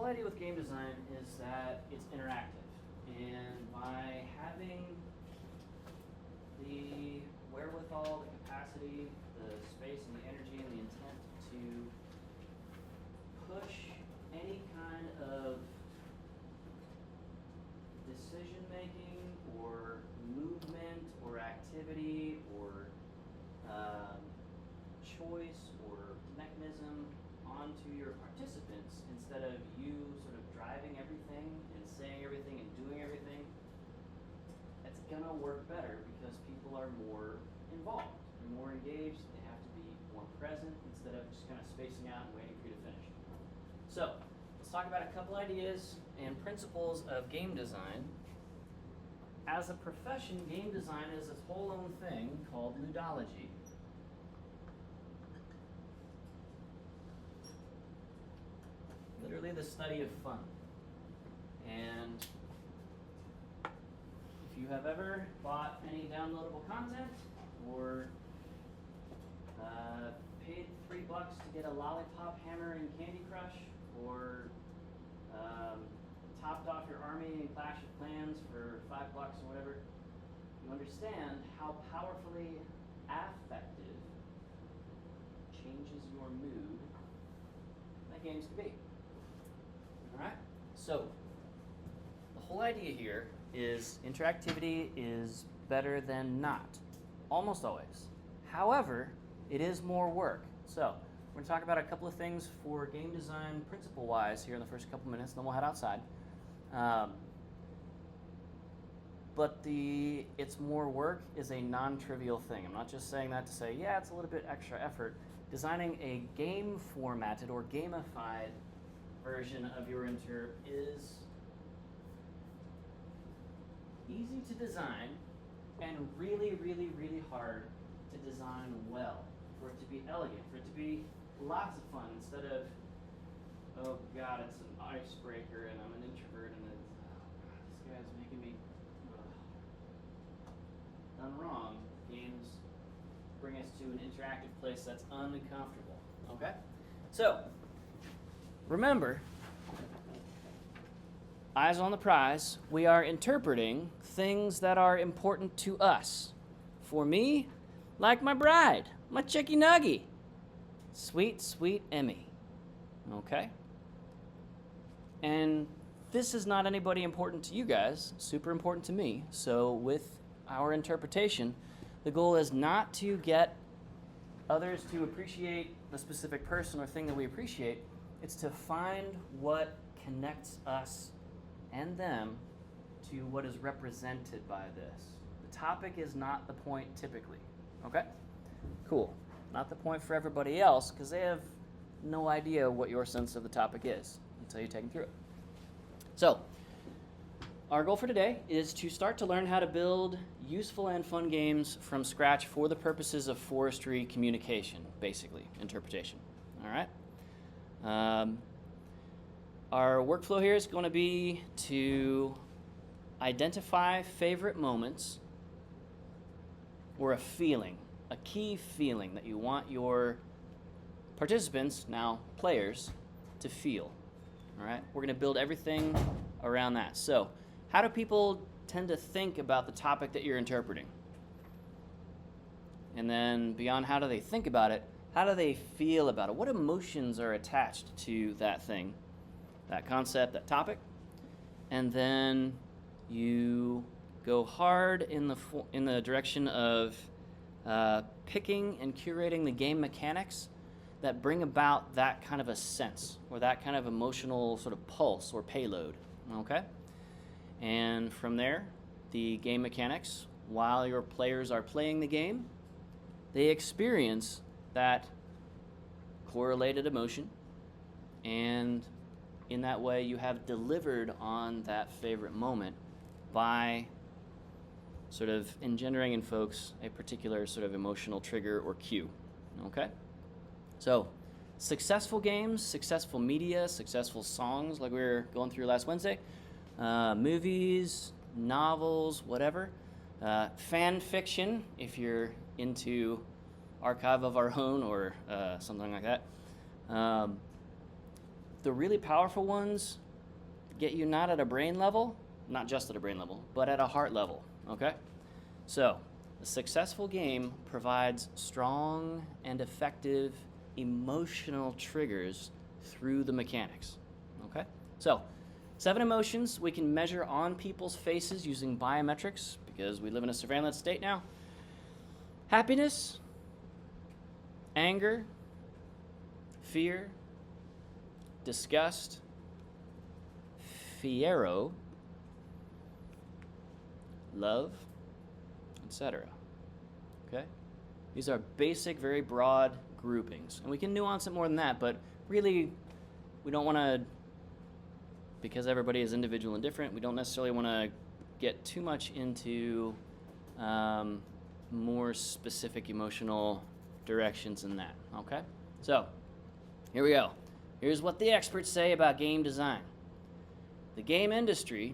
whole idea with game design is that it's interactive. And by having the wherewithal, the capacity, the space and the energy and the intent to push any kind of decision making or movement or activity or choice or mechanism onto your participants instead of you sort of driving everything and saying everything and doing everything, it's gonna work better because people are more involved, they're more engaged, they have to be more present instead of just kind of spacing out and waiting for you to finish. So let's talk about a couple ideas and principles of game design. As a profession, game design is its whole own thing called ludology. Literally the study of fun. And if you have ever bought any downloadable content or paid $3 to get a lollipop hammer in Candy Crush, or topped off your army in Clash of Clans for $5 or whatever, you understand how powerfully affective changes your mood that games can be. Alright? So, the whole idea here is interactivity is better than not. Almost always. However, it is more work. So, we're going to talk about a couple of things for game design principle-wise here in the first couple minutes, then we'll head outside. But it's more work is a non-trivial thing. I'm not just saying that to say, yeah, it's a little bit extra effort. Designing a game-formatted or gamified version of your Interp is easy to design and really, really, really hard to design well. For it to be elegant, for it to be lots of fun instead of, oh God, it's an icebreaker and I'm an introvert and it's, oh God, this guy's making me done wrong. Games bring us to an interactive place that's uncomfortable. Okay? So, remember, eyes on the prize, we are interpreting things that are important to us. For me, like my bride, my chicky nuggy, sweet, sweet Emmy. Okay? And this is not anybody important to you guys, super important to me. So with our interpretation, the goal is not to get others to appreciate the specific person or thing that we appreciate. It's to find what connects us and them to what is represented by this. The topic is not the point typically. Okay? Cool. Not the point for everybody else because they have no idea what your sense of the topic is until you take them through it. So, our goal for today is to start to learn how to build useful and fun games from scratch for the purposes of forestry communication, basically, interpretation. All right? Our workflow here is going to be to identify favorite moments or a feeling, a key feeling that you want your participants, now players, to feel. All right? We're going to build everything around that. So, how do people tend to think about the topic that you're interpreting? And then beyond how do they think about it, how do they feel about it? What emotions are attached to that thing, that concept, that topic? And then you go hard in the direction of picking and curating the game mechanics that bring about that kind of a sense or that kind of emotional sort of pulse or payload, okay? And from there, the game mechanics, while your players are playing the game, they experience that correlated emotion, and in that way you have delivered on that favorite moment by sort of engendering in folks a particular sort of emotional trigger or cue, okay? So, successful games, successful media, successful songs like we were going through last Wednesday, movies, novels, whatever, fan fiction, if you're into Archive of Our Own or something like that. the really powerful ones get you not at a brain level, not just at a brain level, but at a heart level, okay? So, a successful game provides strong and effective emotional triggers through the mechanics, okay? So, 7 emotions we can measure on people's faces using biometrics because we live in a surveillance state now. Happiness, anger, fear, disgust, fiero, love, etc. Okay? These are basic, very broad groupings. And we can nuance it more than that, but really, we don't want to, because everybody is individual and different, we don't necessarily want to get too much into more specific emotional directions than that, okay? So, here we go. Here's what the experts say about game design. The game industry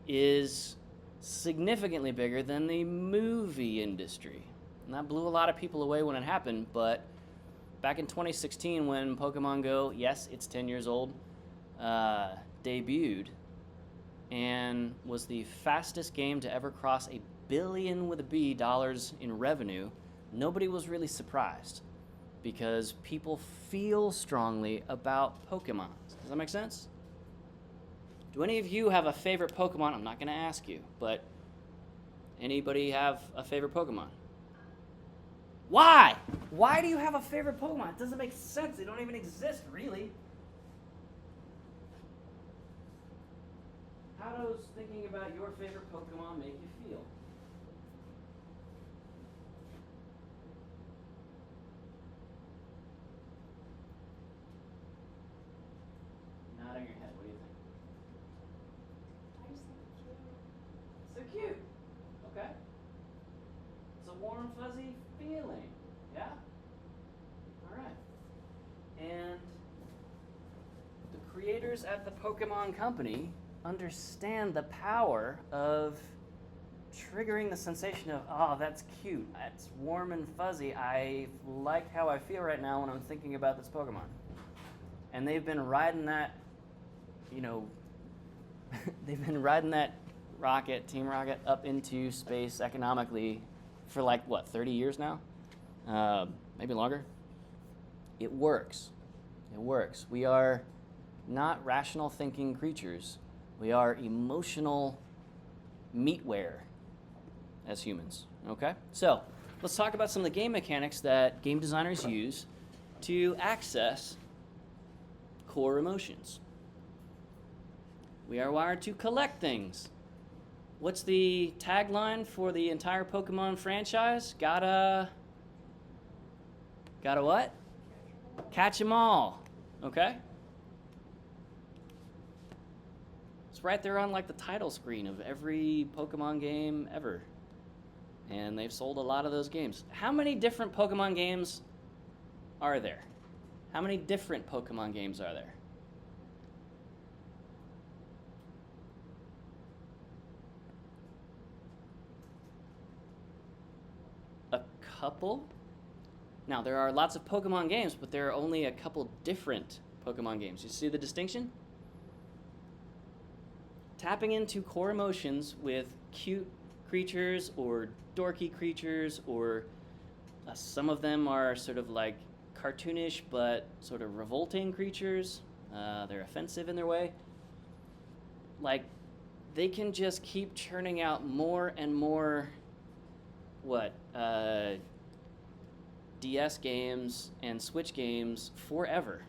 is significantly bigger than the movie industry. And that blew a lot of people away when it happened, but back in 2016 when Pokemon Go, yes, it's 10 years old, debuted and was the fastest game to ever cross $1 billion with a B dollars in revenue, nobody was really surprised because people feel strongly about Pokemon. Does that make sense? Do any of you have a favorite Pokemon? I'm not going to ask you, but anybody have a favorite Pokemon? Why? Why do you have a favorite Pokemon? It doesn't make sense. They don't even exist, really. How does thinking about your favorite Pokemon make you feel? Nodding your head. What do you think? I just think it's cute. So cute. Okay. It's a warm, fuzzy feeling. Yeah? All right. And the creators at the Pokemon Company understand the power of triggering the sensation of, oh, that's cute. It's warm and fuzzy. I like how I feel right now when I'm thinking about this Pokemon. And they've been riding that, they've been riding that rocket, Team Rocket, up into space economically for 30 years now? Maybe longer. It works. It works. We are not rational thinking creatures. We are emotional meatware as humans, okay? So, let's talk about some of the game mechanics that game designers use to access core emotions. We are wired to collect things. What's the tagline for the entire Pokemon franchise? Gotta what? Catch 'em all, okay? It's right there on the title screen of every Pokemon game ever. And they've sold a lot of those games. How many different Pokemon games are there? How many different Pokemon games are there? A couple? Now, there are lots of Pokemon games, but there are only a couple different Pokemon games. You see the distinction? Tapping into core emotions with cute creatures or dorky creatures, or some of them are sort of cartoonish but sort of revolting creatures. They're offensive in their way. They can just keep churning out more and more DS games and Switch games forever.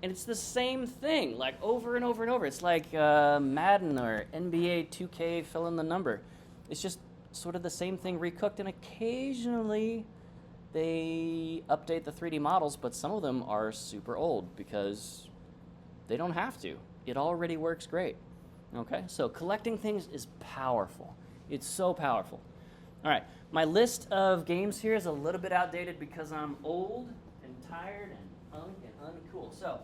And it's the same thing, over and over and over. It's like Madden or NBA 2K, fill in the number. It's just sort of the same thing recooked, and occasionally they update the 3D models, but some of them are super old because they don't have to. It already works great. Okay, so collecting things is powerful. It's so powerful. All right, my list of games here is a little bit outdated because I'm old and tired and punk and uncool. So,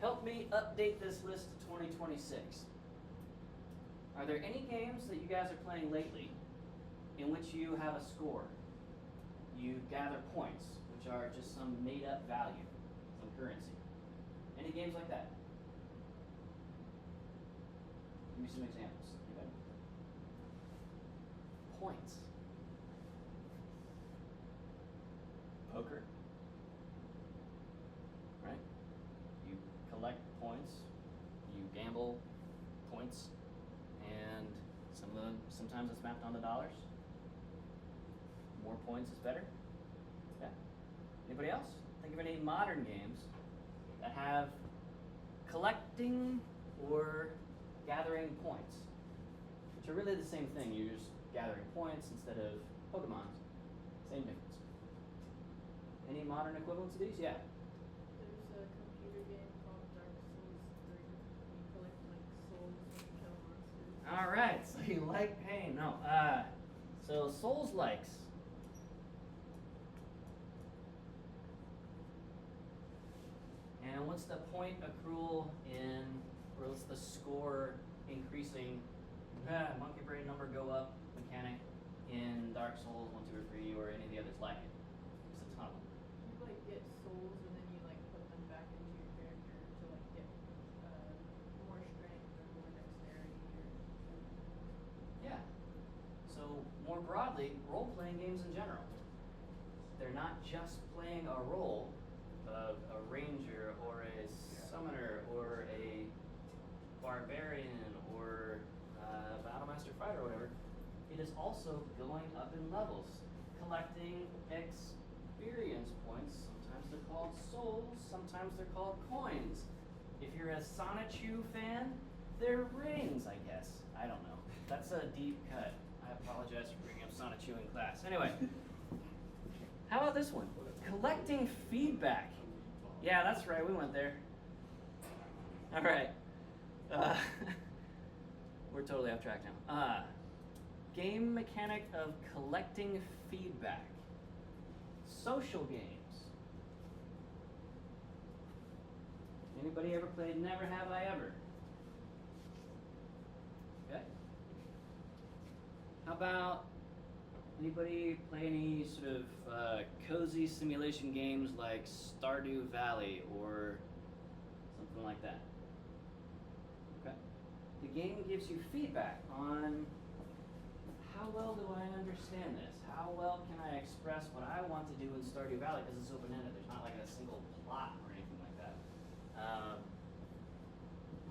help me update this list to 2026. Are there any games that you guys are playing lately in which you have a score? You gather points, which are just some made-up value, some currency. Any games like that? Give me some examples. Anybody? Points. Poker. Right? You collect points, you gamble points, and sometimes it's mapped onto dollars. More points is better. Yeah. Anybody else? Think of any modern games that have collecting or gathering points, which are really the same thing. You're just gathering points instead of Pokemon. Same difference. Any modern equivalents of these? Yeah. There's a computer game called Dark Souls 3. You collect like souls and kill monsters. All right. So you like pain? No. So Souls likes. And what's the point accrual in, or what's the score increasing? Monkey brain number go up mechanic in Dark Souls 1, 2, or 3, or any of the others like it. There's a ton of them. You like get souls and then you like put them back into your character to like get more strength or more dexterity or Yeah. So more broadly, role-playing games in general. They're not just playing a role of a ranger or a summoner or a barbarian or battlemaster fighter or whatever. It is also going up in levels, collecting experience points. Sometimes they're called souls, sometimes they're called coins. If you're a Sonichu fan, they're rings, I guess. I don't know. That's a deep cut. I apologize for bringing up Sonichu in class. Anyway, how about this one? Collecting feedback. Yeah, that's right. We went there. All right. We're totally off track now. Game mechanic of collecting feedback. Social games. Anybody ever played Never Have I Ever? Okay. How about anybody play any sort of cozy simulation games like Stardew Valley or something like that? Okay. The game gives you feedback on how well do I understand this? How well can I express what I want to do in Stardew Valley, because it's open-ended. There's not like a single plot or anything like that.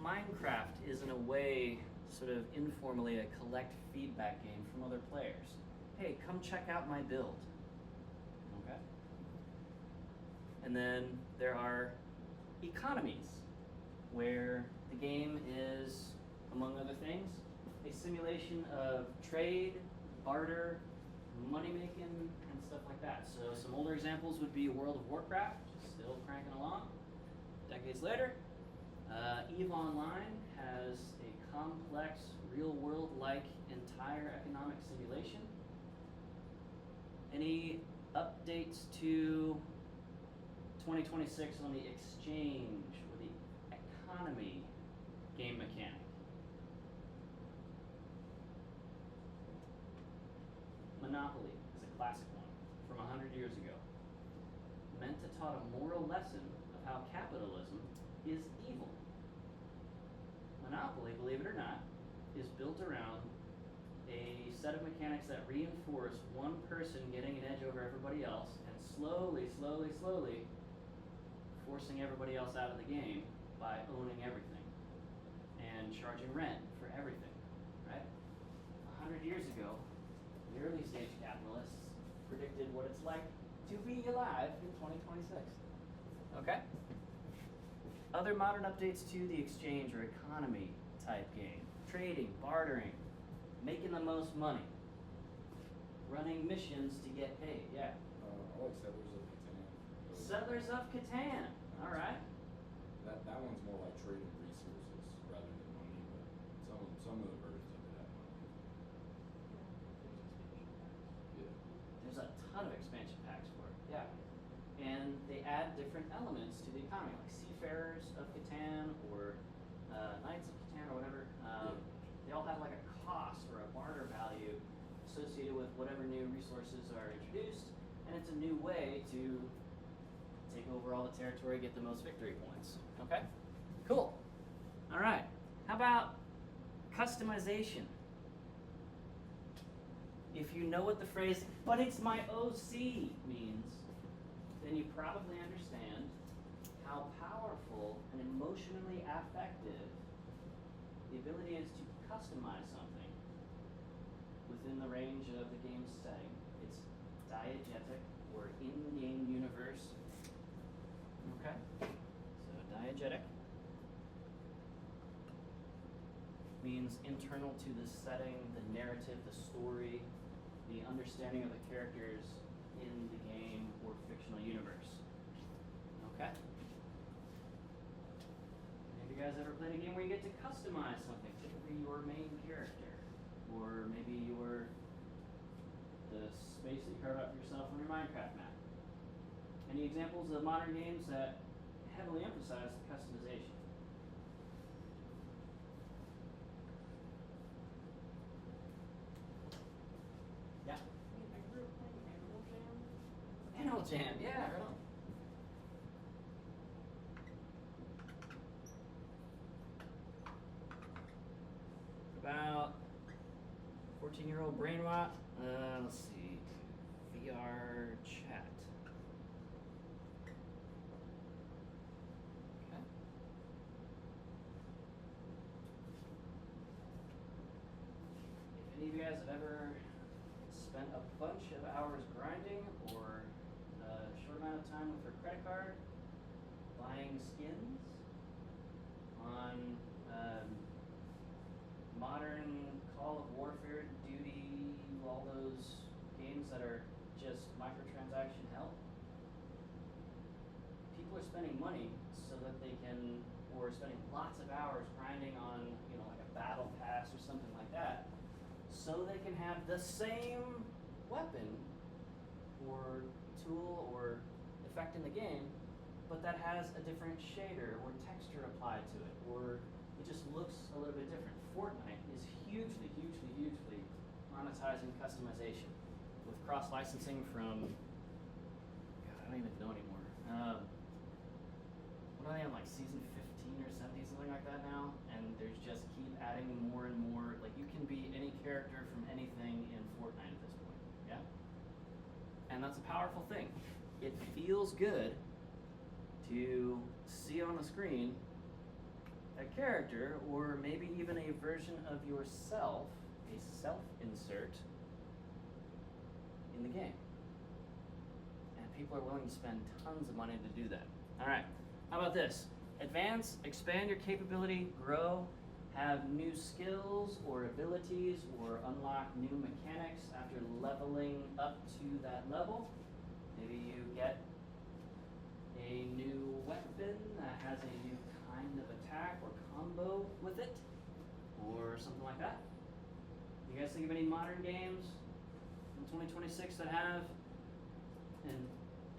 Minecraft is in a way sort of informally a collect feedback game from other players. Hey, come check out my build. Okay? And then there are economies, where the game is, among other things, a simulation of trade, barter, money making, and stuff like that. So some older examples would be World of Warcraft, which is still cranking along, decades later. EVE Online has a complex, real-world-like entire economic simulation. Any updates to 2026 on the exchange or the economy game mechanic? Monopoly is a classic one from 100 years ago. Meant to taught a moral lesson of how capitalism is evil. Monopoly, believe it or not, is built around a set of mechanics that reinforce one person getting an edge over everybody else and slowly forcing everybody else out of the game by owning everything and charging rent for everything, right? 100 years ago, the early stage capitalists predicted what it's like to be alive in 2026. Okay? Other modern updates to the exchange or economy type game. Trading, bartering, making the most money, running missions to get paid. Yeah. I like Settlers of Catan. Settlers of Catan. All right. That one's more like trading resources rather than money, but some of the versions of it have money. Yeah. There's a ton of expansion packs for it. Yeah. And they add different elements to the economy, like Seafarers of Catan or Knights of Catan or whatever. They all have like a cost or a barter value associated with whatever new resources are introduced, and it's a new way to take over all the territory, get the most victory points. Okay? Cool. All right. How about customization? If you know what the phrase, but it's my OC means, then you probably understand how powerful and emotionally affective the ability is to customize something within the range of the game's setting. It's diegetic, or in-game universe. Okay? So diegetic means internal to the setting, the narrative, the story, the understanding of the characters in the game or fictional universe. Okay? Have you guys ever played a game where you get to customize something? Typically your main character, or maybe the space that you carve out for yourself on your Minecraft map. Any examples of modern games that heavily emphasize the customization? Yeah. I grew up playing Animal Jam. Animal Jam, yeah, right on. About 14-year-old brain rot. Let's see. VR chat. Okay. If any of you guys have ever spent a bunch of hours grinding or a short amount of time with your credit card buying skins on modern Call of Warfare, Duty, all those games that are just microtransaction hell, people are spending money so that they can, or spending lots of hours grinding on, like a battle pass or something like that, so they can have the same weapon or tool or effect in the game, but that has a different shader or texture applied to it, or it just looks a little bit different. Fortnite is hugely, hugely, hugely monetizing customization with cross-licensing from, God, I don't even know anymore. What are they on, like season 15 or 17, something like that now? And there's just keep adding more and more. Like, you can be any character from anything in Fortnite at this point, yeah? And that's a powerful thing. It feels good to see on the screen a character, or maybe even a version of yourself, a self-insert, in the game. And people are willing to spend tons of money to do that. All right, how about this? Advance, expand your capability, grow, have new skills or abilities, or unlock new mechanics after leveling up to that level. Maybe you get a new weapon that has a new kind of attack or combo with it, or something like that. You guys think of any modern games in 2026 that have an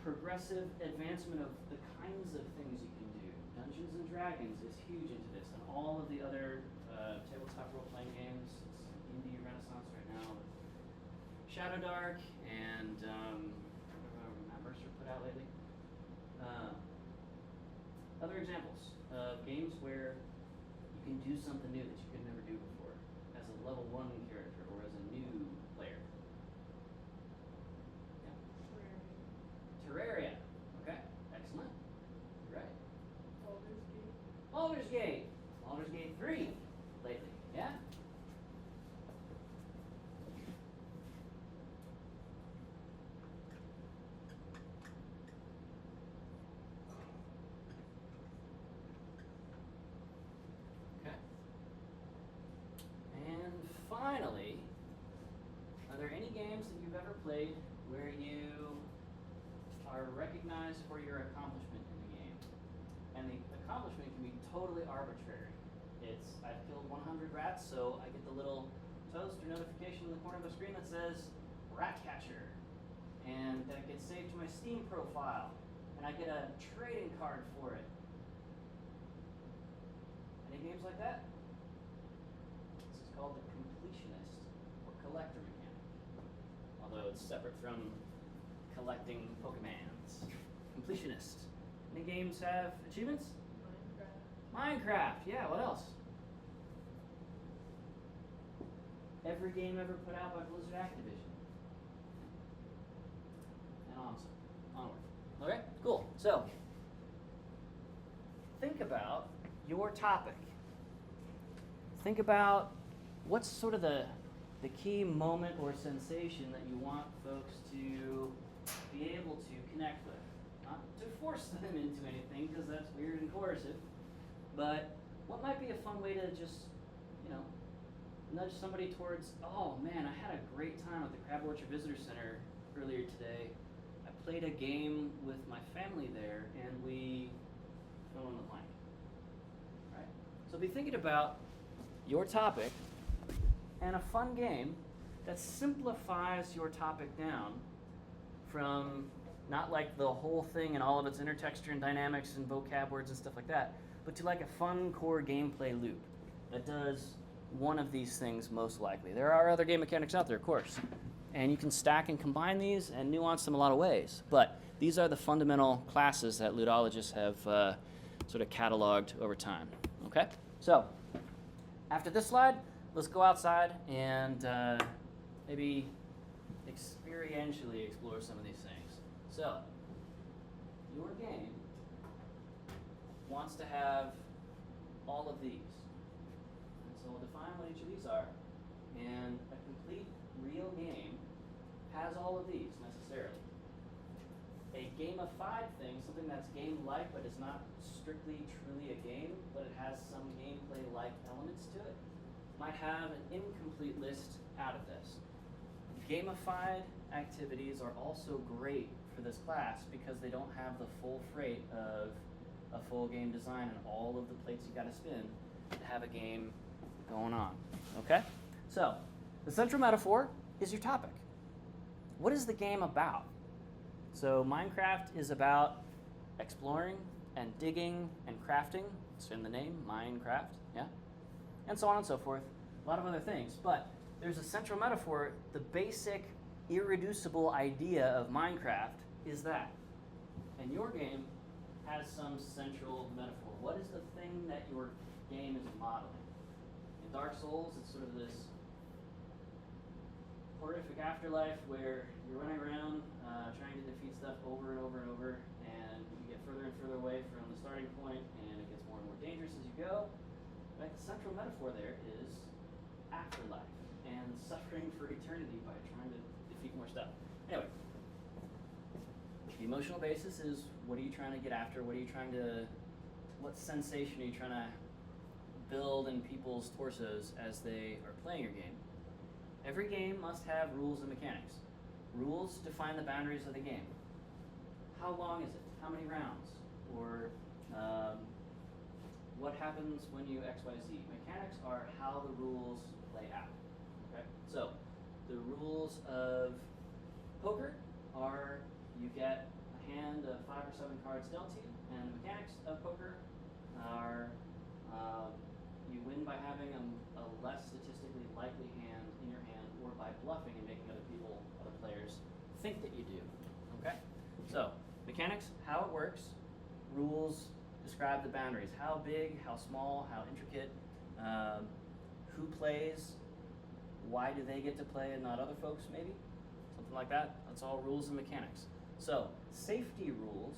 progressive advancement of the kinds of things you can do? Dungeons and Dragons is huge into this, and all of the other tabletop role-playing games. It's an indie renaissance right now with Shadow Dark and Matt Mercer put out lately. Other examples of games where you can do something new that you could never do before as a level 1 character or as a new player. Yeah. Terraria. Okay, excellent. You're right. Baldur's Gate. Baldur's Gate. Baldur's Gate 3 lately. Yeah? Okay. And finally, are there any games that you've ever played where you are recognized for your accomplishment in the game? And the accomplishment can be totally arbitrary. It's, I've killed 100 rats, so I get the little toast or notification in the corner of the screen that says rat catcher. And that gets saved to my Steam profile. And I get a trading card for it. Any games like that? This is called the completionist or collector mechanic. Although it's separate from collecting Pokemans. Completionist. Any games have achievements? Minecraft. Minecraft, yeah, what else? Every game ever put out by Blizzard Activision. And onward. Okay, cool. So, think about your topic. Think about what's sort of the key moment or sensation that you want folks to be able to connect with. Not to force them into anything, because that's weird and coercive, but what might be a fun way to just, nudge somebody towards, oh man, I had a great time at the Crab Orchard Visitor Center earlier today. I played a game with my family there, and we fill in the blank. Right? So be thinking about your topic and a fun game that simplifies your topic down from not like the whole thing and all of its intertexture and dynamics and vocab words and stuff like that, but to like a fun core gameplay loop that does one of these things most likely. There are other game mechanics out there, of course, and you can stack and combine these and nuance them a lot of ways, but these are the fundamental classes that ludologists have sort of cataloged over time. Okay? So, after this slide, let's go outside and maybe experientially explore some of these things. So, your game wants to have all of these. And so we'll define what each of these are. And a complete real game has all of these necessarily. A gamified thing, something that's game-like but is not strictly truly a game, but it has some gameplay-like elements to it, might have an incomplete list out of this. Gamified activities are also great for this class because they don't have the full freight of a full game design and all of the plates you got to spin to have a game going on. Okay? So, the central metaphor is your topic. What is the game about? So, Minecraft is about exploring and digging and crafting. It's in the name, Minecraft, yeah? And so on and so forth. A lot of other things. But there's a central metaphor. The basic, irreducible idea of Minecraft is that. And your game has some central metaphor. What is the thing that your game is modeling? In Dark Souls, it's sort of this horrific afterlife where you're running around trying to defeat stuff over and over and over, and you get further and further away from the starting point, and it gets more and more dangerous as you go. Right? The central metaphor there is afterlife and suffering for eternity by trying to defeat more stuff. Anyway, the emotional basis is what are you trying to get after? What sensation are you trying to build in people's torsos as they are playing your game? Every game must have rules and mechanics. Rules define the boundaries of the game. How long is it? How many rounds? Or what happens when you X, Y, Z? Mechanics are how the rules play out. Okay? So, the rules of poker are you get a hand of 5 or 7 cards dealt to you, and the mechanics of poker are you win by having a less statistically likely hand in your hand, or by bluffing and making other players think that you do. Okay? So, mechanics, how it works. Rules describe the boundaries. How big, how small, how intricate. Who plays. Why do they get to play and not other folks, maybe? Something like that. That's all rules and mechanics. So, safety rules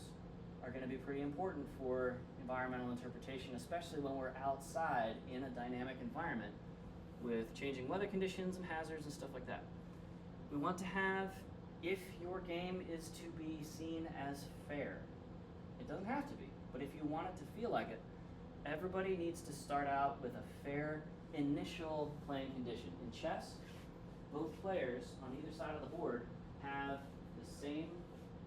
are going to be pretty important for environmental interpretation, especially when we're outside in a dynamic environment with changing weather conditions and hazards and stuff like that. We want to have, if your game is to be seen as fair, it doesn't have to be, but if you want it to feel like it, everybody needs to start out with a fair initial playing condition. In chess, both players on either side of the board have the same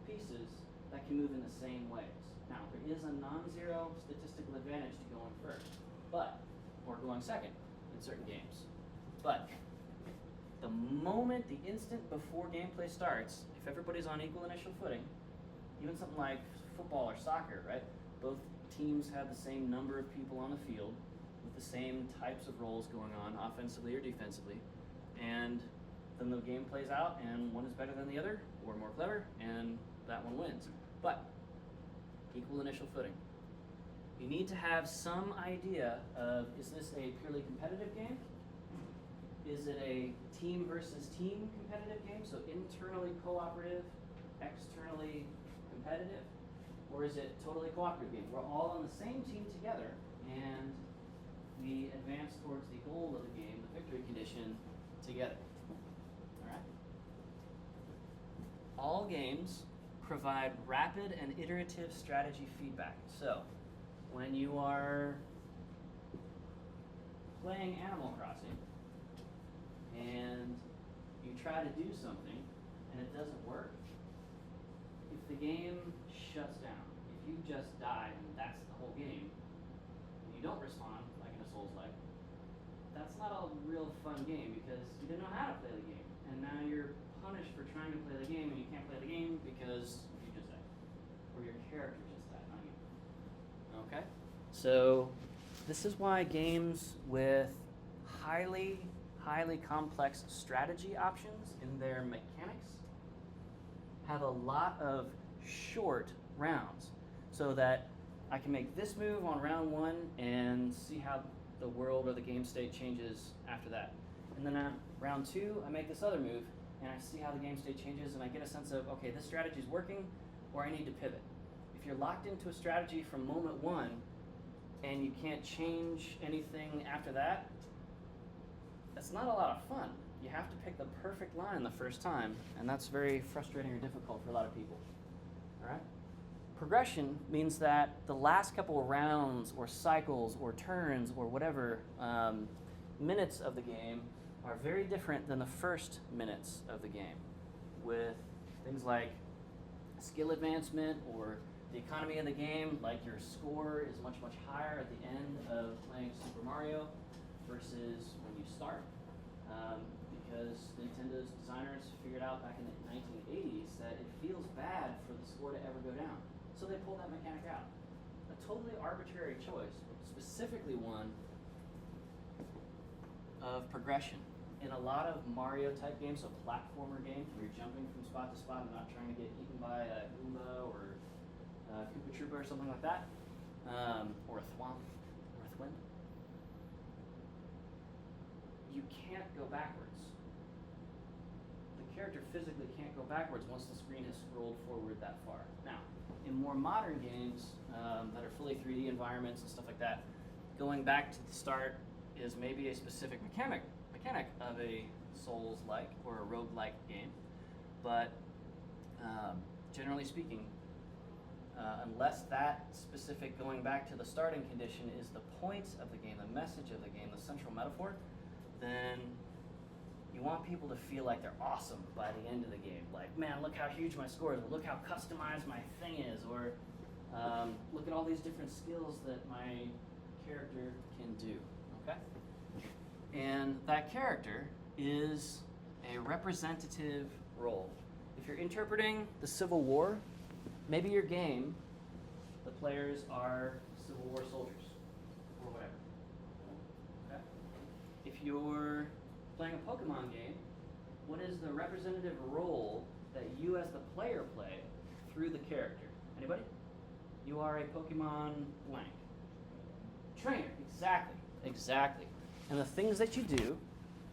pieces that can move in the same ways. Now, there is a non-zero statistical advantage to going first, or going second in certain games. But the moment, the instant before gameplay starts, if everybody's on equal initial footing, even something like football or soccer, right? Both teams have the same number of people on the field with the same types of roles going on, offensively or defensively, and then the game plays out, and one is better than the other, or more clever, and that one wins. But equal initial footing. You need to have some idea of, is this a purely competitive game? Is it a team versus team competitive game, so internally cooperative, externally competitive? Or is it totally cooperative game? We're all on the same team together, and we advance towards the goal of the game, the victory condition, together. All right? All games provide rapid and iterative strategy feedback. So, when you are playing Animal Crossing and you try to do something and it doesn't work, if the game shuts down, if you just died and that's the whole game, and you don't respond like in a Souls-like, that's not a real fun game because you didn't know how to play the game, and now you're punished for trying to play the game and you can't play the game because you just died, or your character just died, not you. Okay? So this is why games with highly complex strategy options in their mechanics have a lot of short rounds, so that I can make this move on round one and see how the world or the game state changes after that. And then on round two, I make this other move and I see how the game state changes, and I get a sense of, okay, this strategy is working, or I need to pivot. If you're locked into a strategy from moment one and you can't change anything after that, that's not a lot of fun. You have to pick the perfect line the first time, and that's very frustrating or difficult for a lot of people. All right? Progression means that the last couple of rounds or cycles or turns or whatever minutes of the game are very different than the first minutes of the game, with things like skill advancement or the economy of the game, like your score is much higher at the end of playing Super Mario versus when you start, because Nintendo's designers figured out back in the 1980s that it feels bad for the score to ever go down. So they pulled that mechanic out. A totally arbitrary choice, specifically one of progression. In a lot of Mario type games, so platformer games where you're jumping from spot to spot and not trying to get eaten by a Goomba or a Koopa Troopa or something like that, or a Thwomp or a Thwimp, you can't go backwards. The character physically can't go backwards once the screen has scrolled forward that far. Now, in more modern games that are fully 3D environments and stuff like that, going back to the start is maybe a specific mechanic of a Souls-like or a roguelike game, but generally speaking, unless that specific going back to the starting condition is the point of the game, the message of the game, the central metaphor, then you want people to feel like they're awesome by the end of the game. Like, man, look how huge my score is, or look how customized my thing is, or look at all these different skills that my character can do, okay? And that character is a representative role. If you're interpreting the Civil War, maybe your game, the players are Civil War soldiers, or whatever. Okay? If you're playing a Pokemon game, what is the representative role that you as the player play through the character? Anybody? You are a Pokemon blank. Trainer, exactly. And the things that you do,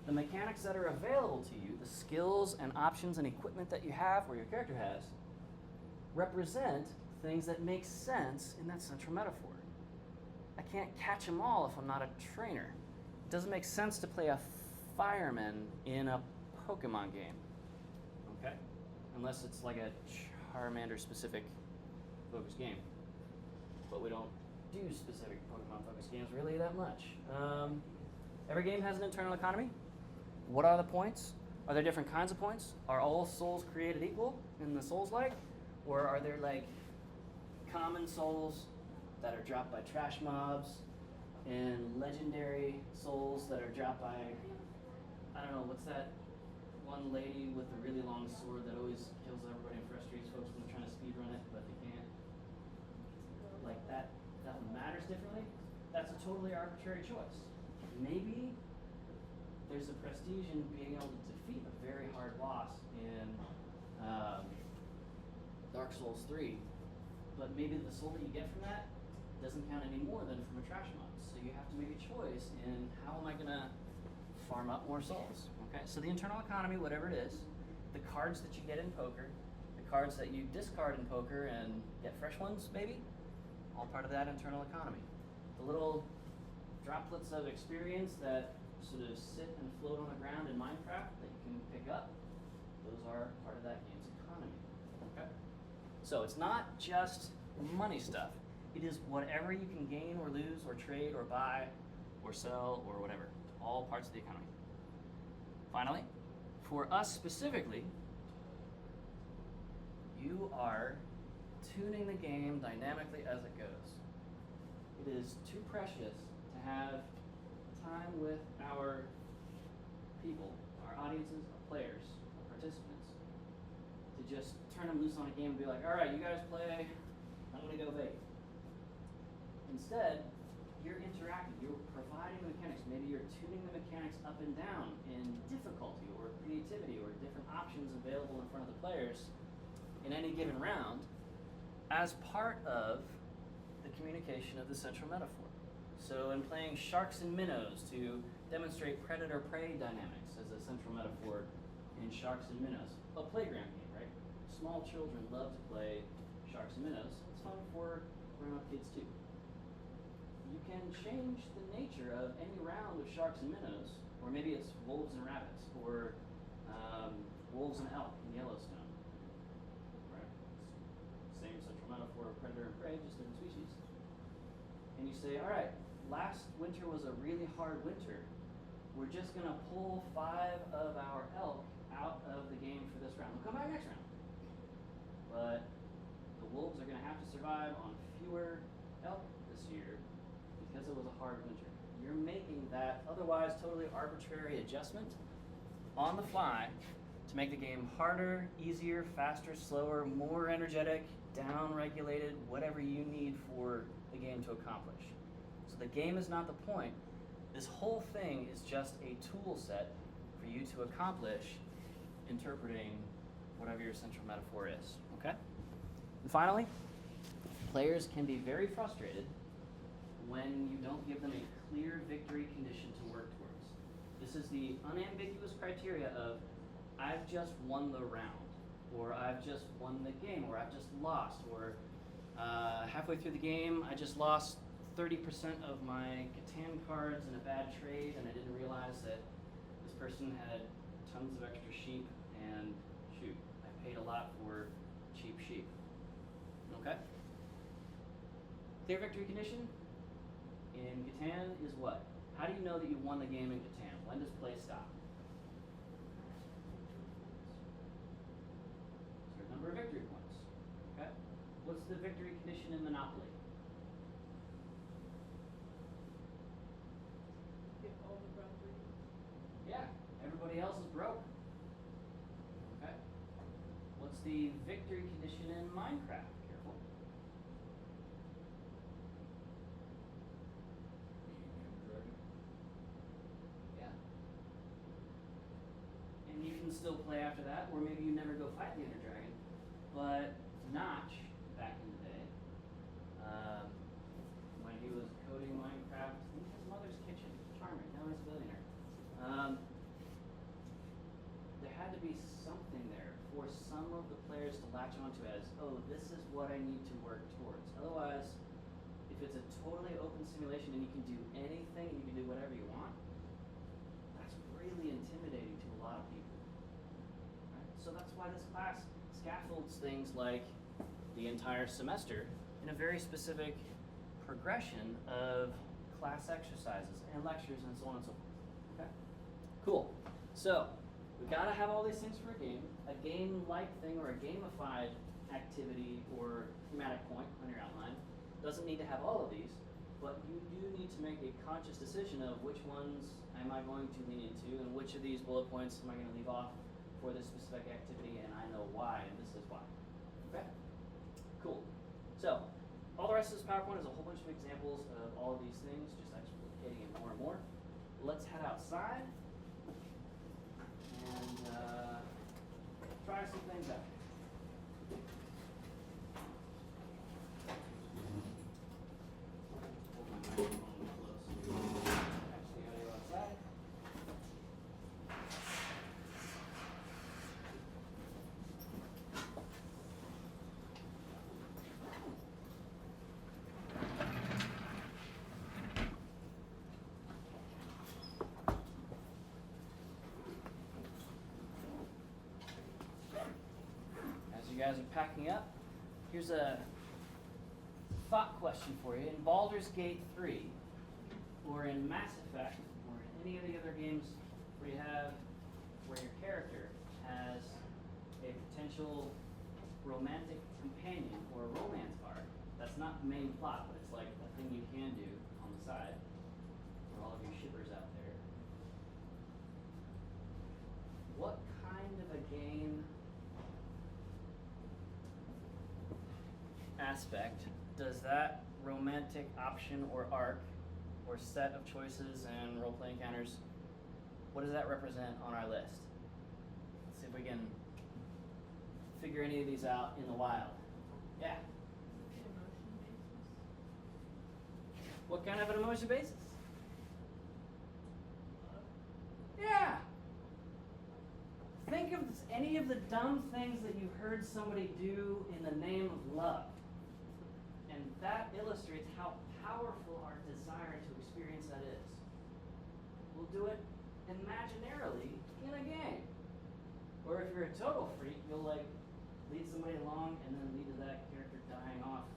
the mechanics that are available to you, the skills and options and equipment that you have, or your character has, represent things that make sense in that central metaphor. I can't catch them all if I'm not a trainer. It doesn't make sense to play a fireman in a Pokemon game, okay? Unless it's like a Charmander specific focused game. But we don't do specific Pokemon focused games really that much. Every game has an internal economy. What are the points? Are there different kinds of points? Are all souls created equal in the Souls-like? Or are there like common souls that are dropped by trash mobs and legendary souls that are dropped by, I don't know, what's that one lady with the really long sword that always kills everybody and frustrates folks when they're trying to speedrun it, but they can't? Like that one matters differently? That's a totally arbitrary choice. Maybe there's a prestige in being able to defeat a very hard boss in Dark Souls 3 but maybe the soul that you get from that doesn't count any more than from a trash mod. So you have to make a choice in how am I gonna farm up more souls. Okay, so the internal economy, whatever it is, the cards that you get in poker, the cards that you discard in poker and get fresh ones, maybe, all part of that internal economy. The little droplets of experience that sort of sit and float on the ground in Minecraft that you can pick up, those are part of that game's economy. Okay? So it's not just money stuff. It is whatever you can gain or lose or trade or buy or sell or whatever. All parts of the economy. Finally, for us specifically, you are tuning the game dynamically as it goes. It is too precious to have time with our people, our audiences, our players, our participants, to just turn them loose on a game and be like, all right, you guys play, I'm gonna go bait. Instead, you're interacting, you're providing the mechanics. Maybe you're tuning the mechanics up and down in difficulty or creativity or different options available in front of the players in any given round as part of the communication of the central metaphor. So in playing sharks and minnows to demonstrate predator-prey dynamics as a central metaphor in sharks and minnows, a playground game, right? Small children love to play sharks and minnows. It's fun for grown-up kids too. You can change the nature of any round of sharks and minnows, or maybe it's wolves and rabbits, or wolves and elk in Yellowstone. Right? Same central metaphor of predator and prey, just different species. And you say, all right, last winter was a really hard winter. We're just going to pull 5 of our elk out of the game for this round. We'll come back next round. But the wolves are going to have to survive on fewer elk this year because it was a hard winter. You're making that otherwise totally arbitrary adjustment on the fly to make the game harder, easier, faster, slower, more energetic, down-regulated, whatever you need for the game to accomplish. So the game is not the point. This whole thing is just a tool set for you to accomplish interpreting whatever your central metaphor is, okay? And finally, players can be very frustrated when you don't give them a clear victory condition to work towards. This is the unambiguous criteria of I've just won the round, or I've just won the game, or I've just lost, or halfway through the game I just lost 30% of my Catan cards in a bad trade and I didn't realize that this person had tons of extra sheep and shoot, I paid a lot for cheap sheep. Okay? Clear victory condition in Catan is what? How do you know that you won the game in Catan? When does play stop? Certain number of victory points. Okay? What's the victory condition in Monopoly? Get all the property. Yeah, everybody else is broke. Okay? What's the victory condition in Minecraft? Careful. Yeah. And you can still play after that, or maybe you never go fight the Ender Dragon. But Notch, back in the day, when he was coding Minecraft in his mother's kitchen, charming, now he's a billionaire. There had to be something there for some of the players to latch onto as, oh, this is what I need to work towards. Otherwise, if it's a totally open simulation and you can do anything, you can do whatever you want, that's really intimidating to a lot of people. Right? So that's why this class scaffolds things like the entire semester in a very specific progression of class exercises and lectures and so on and so forth. Okay? Cool. So, we've got to have all these things for a game-like thing or a gamified activity or thematic point on your outline. Doesn't need to have all of these, but you do need to make a conscious decision of which ones am I going to lean into and which of these bullet points am I going to leave off for this specific activity, and I know why, and this is why. Okay? Cool. So, all the rest of this PowerPoint is a whole bunch of examples of all of these things, just explicating it more and more. Let's head outside and try some things out. guys are packing up, here's a thought question for you. In Baldur's Gate 3, or in Mass Effect, or in any of the other games where your character has a potential romantic companion or a romance arc, that's not the main plot, but it's like a thing you can do on the side for all of you shippers out there. What kind of a game aspect does that romantic option or arc or set of choices and role-play encounters, what does that represent on our list? Let's see if we can figure any of these out in the wild. Yeah. Emotion basis. What kind of an emotion basis? Love. Yeah. Think of any of the dumb things that you heard somebody do in the name of love. And that illustrates how powerful our desire to experience that is. We'll do it imaginarily in a game. Or if you're a total freak, you'll like lead somebody along and then lead to that character dying off,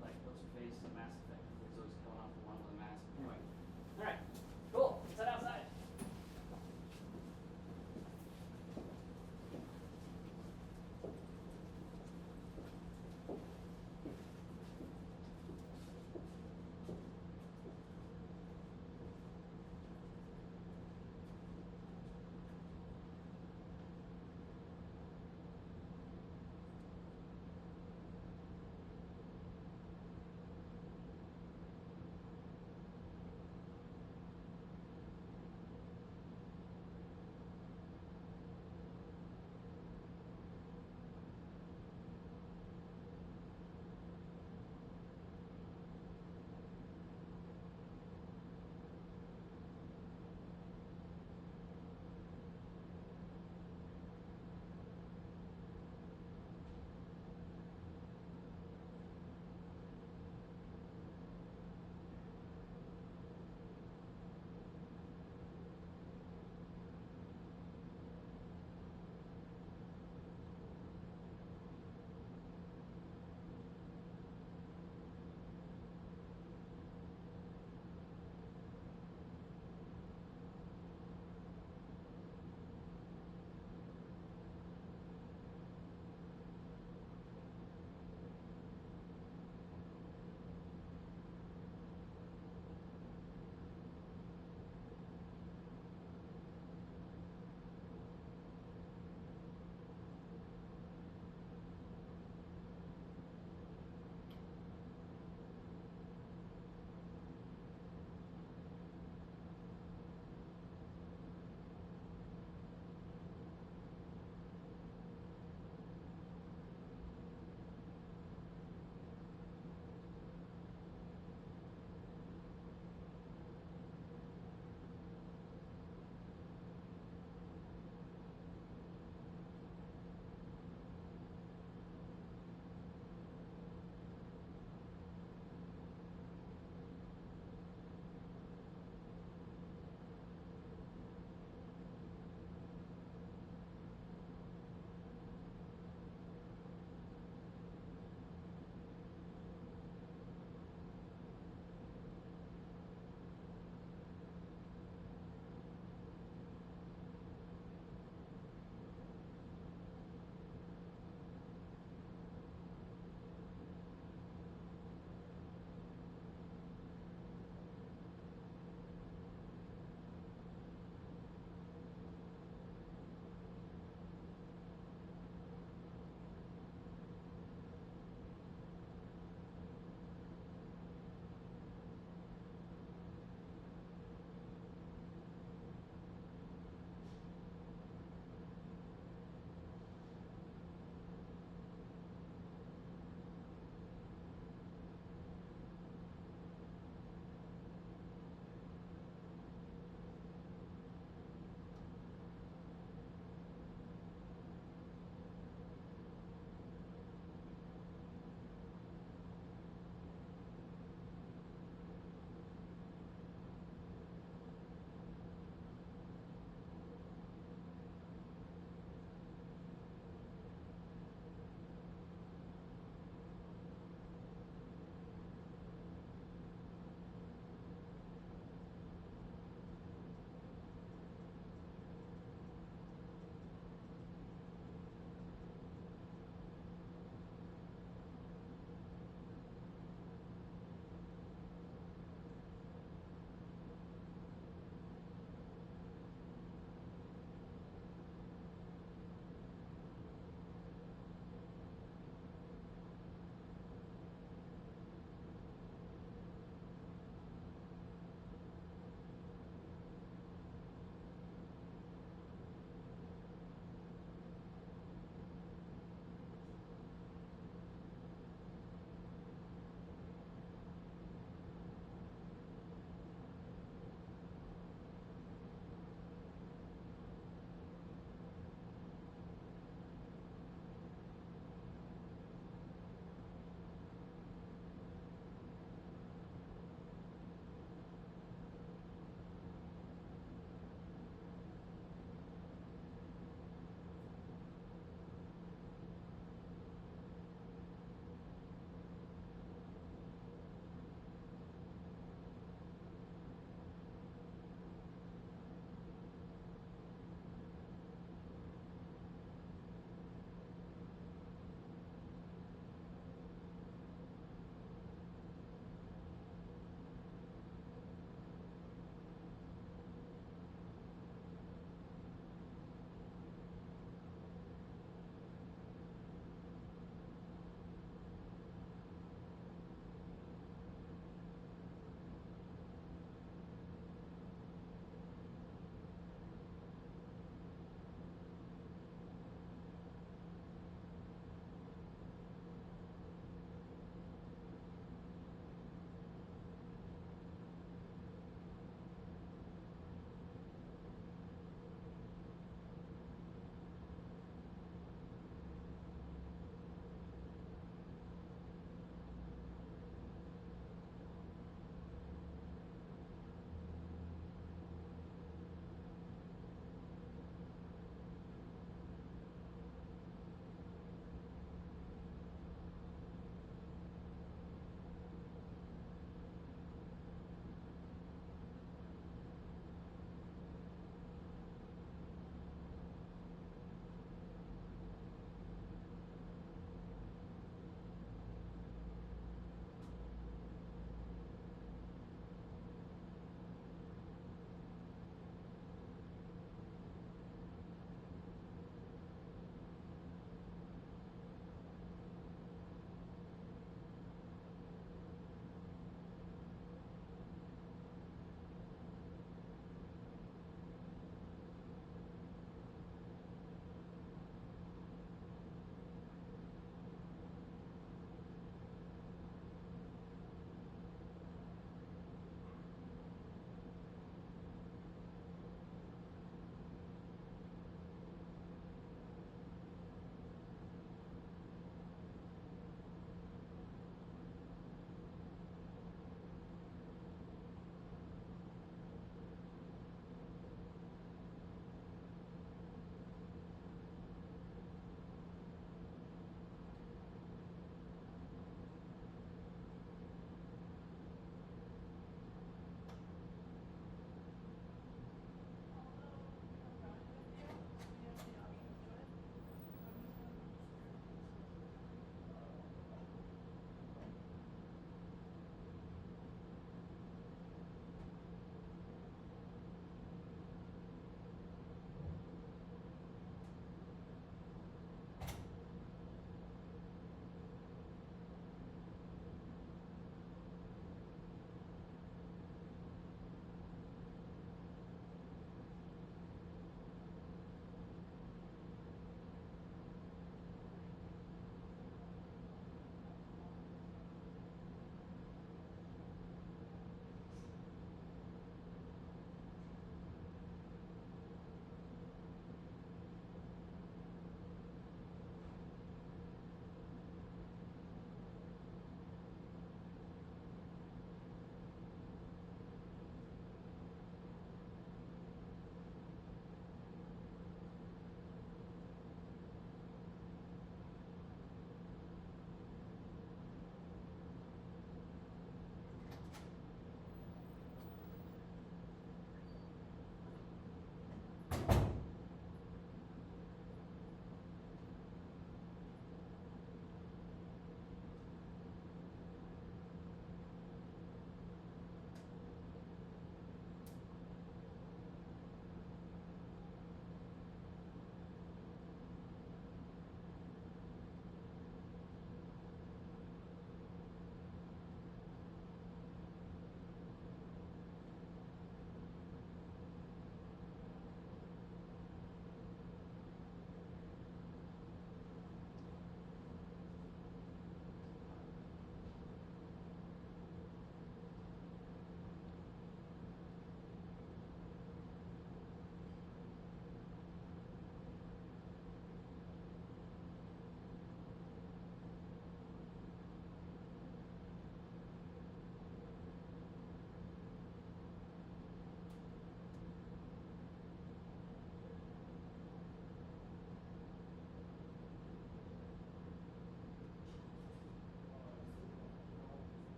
like what's her face in Mass Effect. He's always killing off the one with the mask. Anyway. Alright, cool. Let's head outside.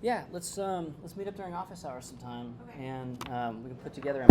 Yeah, let's meet up during office hours sometime, Okay. and we can put together a